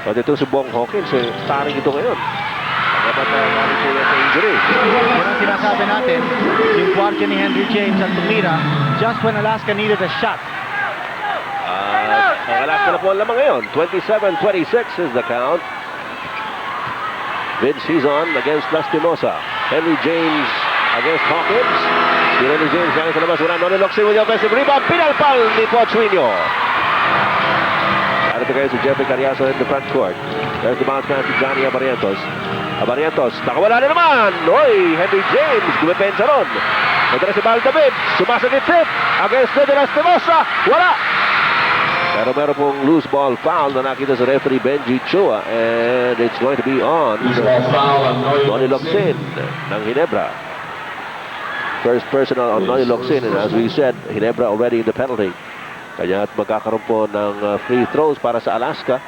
At ito si Bong Hawkins, starring ito ngayon. Dapat na galing po yan sa injury. Yan ang sinasabi natin, yung gwardiya ni Henry James at tumira just when Alaska needed a shot. Ang Alaska na po ang lamang ngayon. 27-26 is the count. Vince Hizon against Lastimosa. Henry James against Hawkins. Si Henry James galing sa labas. Wala Nonny Locsin with the offensive rebound. Pinalpal ni Pochuino. Ano ito kayo si Jeffrey Carriazo in the front court. There's the bounce pass to Johnny Abarientos. Abarientos, nakawala na naman. Hoy, Henry James, gumipensa ron. Ito na si Baldavid, sumasagit-sit against the Lastimosa. Wala. Pero meron pong loose ball foul na nakita sa referee Benji Chua, and it's going to be on Nonny Locsin ng Ginebra. First personal on Nonny Locsin, and as we said, Ginebra already in the penalty. Kaya at magkakaroon po ng free throws para sa Alaska.